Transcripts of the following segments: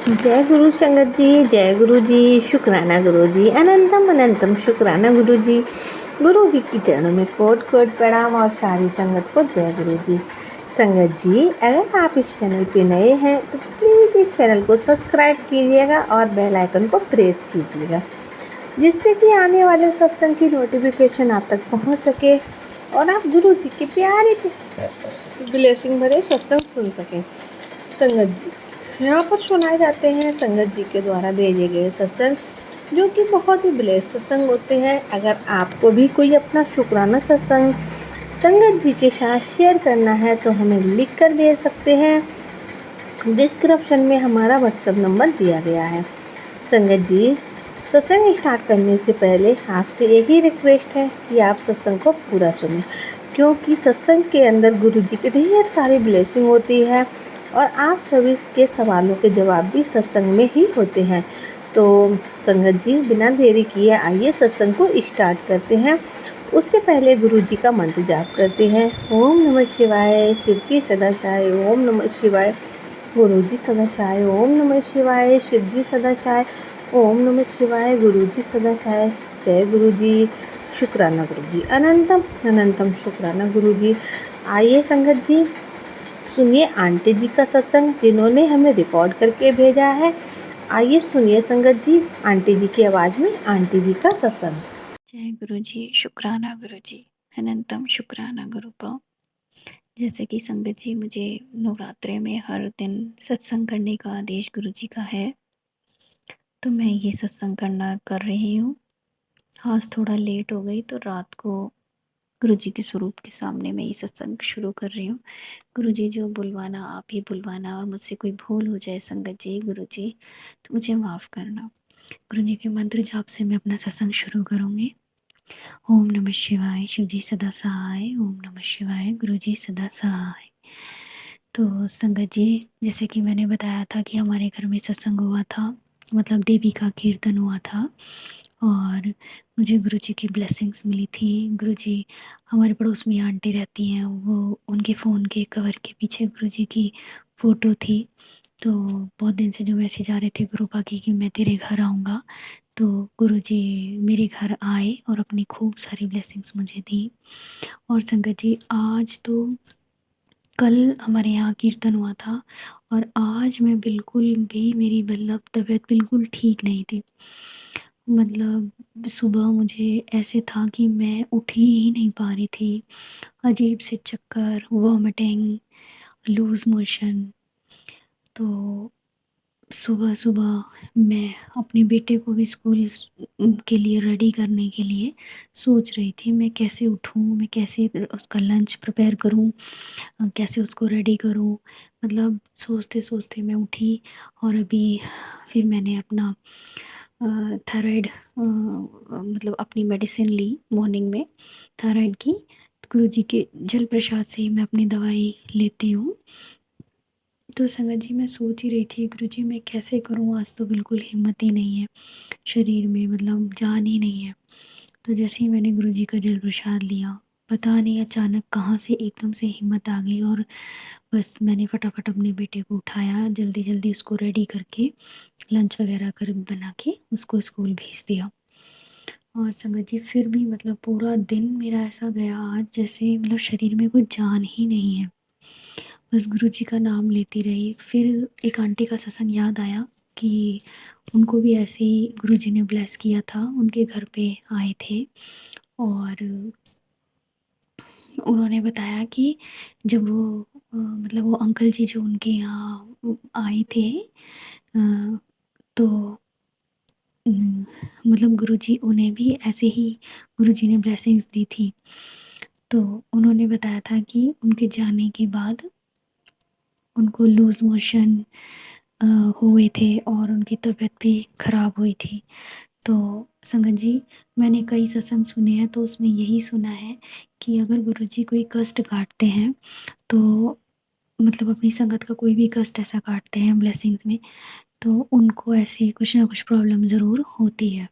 जय गुरु संगत जी, जय गुरु जी, शुक्राना गुरु जी, अनंतम अनंतम शुक्राना गुरु जी की चरणों में कोट कोट प्रणाम और सारी संगत को जय गुरु जी। संगत जी, अगर आप इस चैनल पे नए हैं तो प्लीज़ इस चैनल को सब्सक्राइब कीजिएगा और बेल आइकन को प्रेस कीजिएगा, जिससे कि आने वाले सत्संग की नोटिफिकेशन आप तक पहुंच सके और आप गुरु जी के प्यारे ब्लेसिंग भरे सत्संग सुन सकें। संगत जी, यहाँ पर सुनाए जाते हैं संगत जी के द्वारा भेजे गए सत्संग, जो कि बहुत ही ब्लेस सत्संग होते हैं। अगर आपको भी कोई अपना शुक्राना सत्संग संगत जी के साथ शेयर करना है तो हमें लिख कर भेज सकते हैं। डिस्क्रिप्शन में हमारा व्हाट्सएप नंबर दिया गया है। संगत जी, सत्संग स्टार्ट करने से पहले आपसे यही रिक्वेस्ट है कि आप सत्संग को पूरा सुनें, क्योंकि सत्संग के अंदर गुरु जी की ढेर सारी ब्लेसिंग होती है और आप सभी के सवालों के जवाब भी सत्संग में ही होते हैं। तो संगत जी, बिना देरी किए आइए सत्संग को स्टार्ट करते हैं। उससे पहले गुरु जी का मंत्र जाप करते हैं। ओम नमः शिवाय, शिव जी सदा चाय, ओम नमः शिवाय, गुरु जी सदा चाय, ओम नमः शिवाय, शिव जी सदा चाय, ओम नमः शिवाय, गुरु जी सदा चाय। जय गुरु जी, शुक्राना गुरु जी, अनंतम अनंतम शुक्राना गुरु जी। आइए संगत जी, सुनिए आंटी जी का सत्संग, जिन्होंने हमें रिकॉर्ड करके भेजा है। आइए सुनिए संगत जी, आंटी जी की आवाज़ में आंटी जी का सत्संग। जय गुरु जी, शुक्राना गुरु जी, अनंतम शुक्राना गुरु पाओ। जैसे कि संगत जी, मुझे नवरात्रे में हर दिन सत्संग करने का आदेश गुरु जी का है, तो मैं ये सत्संग करना कर रही हूँ। आज थोड़ा लेट हो गई तो रात को गुरु जी के स्वरूप के सामने मैं ये सत्संग शुरू कर रही हूँ। गुरु जी, जो बुलवाना आप ही बुलवाना, और मुझसे कोई भूल हो जाए संगत जी, गुरु जी तो मुझे माफ़ करना। गुरु जी के मंत्र जाप से मैं अपना सत्संग शुरू करूँगी। ओम नमः शिवाय, शिव जी सदा सहाय, ओम नमः शिवाय, गुरु जी सदा सहाय। तो संगत जी, जैसे कि मैंने बताया था कि हमारे घर में सत्संग हुआ था, मतलब देवी का कीर्तन हुआ था और मुझे गुरु जी की ब्लेसिंग्स मिली थी। गुरु जी, हमारे पड़ोस में आंटी रहती हैं, वो उनके फ़ोन के कवर के पीछे गुरु जी की फ़ोटो थी। तो बहुत दिन से जो मैसेज आ रहे थे गुरुपा की कि मैं तेरे घर आऊँगा, तो गुरुजी मेरे घर आए और अपनी खूब सारी ब्लेसिंग्स मुझे दी। और संगत जी, आज तो कल हमारे यहाँ कीर्तन हुआ था और आज मैं बिल्कुल भी, मेरी मतलब तबीयत बिल्कुल ठीक नहीं थी। मतलब सुबह मुझे ऐसे था कि मैं उठ ही नहीं पा रही थी। अजीब से चक्कर, वॉमिटिंग, लूज़ मोशन। तो सुबह-सुबह मैं अपने बेटे को भी स्कूल के लिए रेडी करने के लिए सोच रही थी, मैं कैसे उठूँ, मैं कैसे उसका लंच प्रिपेयर करूँ, कैसे उसको रेडी करूँ। मतलब सोचते-सोचते मैं उठी और अभी फिर मैंने अपना थायराइड मतलब अपनी मेडिसिन ली मॉर्निंग में थायराइड की। गुरुजी के जल प्रसाद से ही मैं अपनी दवाई लेती हूँ। तो संगत जी, मैं सोच ही रही थी गुरुजी मैं कैसे करूँ, आज तो बिल्कुल हिम्मत ही नहीं है शरीर में, मतलब जान ही नहीं है। तो जैसे ही मैंने गुरुजी का जल प्रसाद लिया, पता नहीं अचानक कहाँ से एकदम से हिम्मत आ गई और बस मैंने फटाफट अपने बेटे को उठाया, जल्दी-जल्दी उसको रेडी करके लंच वगैरह कर बना के उसको स्कूल भेज दिया। और समझिए फिर भी मतलब पूरा दिन मेरा ऐसा गया आज, जैसे मतलब शरीर में कोई जान ही नहीं है। बस गुरुजी का नाम लेती रही। फिर एक आंटी का सत्संग याद आया कि उनको भी ऐसे ही गुरुजी ने ब्लेस किया था, उनके घर पे आए थे और उन्होंने बताया कि जब वो मतलब वो अंकल जी जो उनके यहाँ आए थे, तो मतलब गुरुजी उन्हें भी ऐसे ही गुरुजी ने ब्लेसिंग्स दी थी। तो उन्होंने बताया था कि उनके जाने के बाद उनको लूज़ मोशन हुए थे और उनकी तबीयत भी ख़राब हुई थी। तो संगत जी, मैंने कई सत्संग सुने हैं तो उसमें यही सुना है कि अगर गुरुजी कोई कष्ट काटते हैं, तो मतलब अपनी संगत का कोई भी कष्ट ऐसा काटते हैं ब्लेसिंग्स में, तो उनको ऐसे कुछ ना कुछ प्रॉब्लम ज़रूर होती है।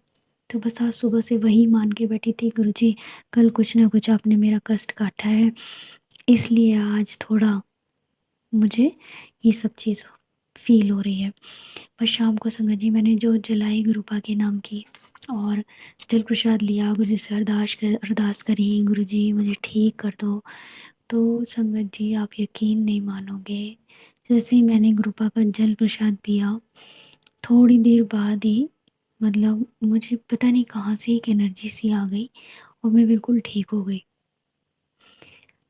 तो बस आज सुबह से वही मान के बैठी थी, गुरुजी कल कुछ ना कुछ आपने मेरा कष्ट काटा है, इसलिए आज थोड़ा मुझे ये सब चीज़ फ़ील हो रही है। पर शाम को संगत जी मैंने जोत जलाई गुरुपा के नाम की और जल प्रसाद लिया, गुरुजी से अरदास करी, गुरुजी मुझे ठीक कर दो। तो संगत जी आप यकीन नहीं मानोगे, जैसे ही मैंने गुरुपा का जल प्रसाद पिया, थोड़ी देर बाद ही मतलब मुझे पता नहीं कहाँ से एक एनर्जी सी आ गई और मैं बिल्कुल ठीक हो गई।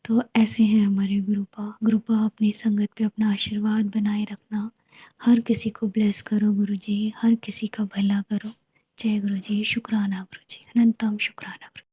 तो ऐसे हैं हमारे गुरुपा। गुरुपा अपनी संगत पे अपना आशीर्वाद बनाए रखना। हर किसी को ब्लेस करो गुरुजी, हर किसी का भला करो। जय गुरुजी, शुक्राना गुरुजी, अनंतम शुक्राना गुरुजी।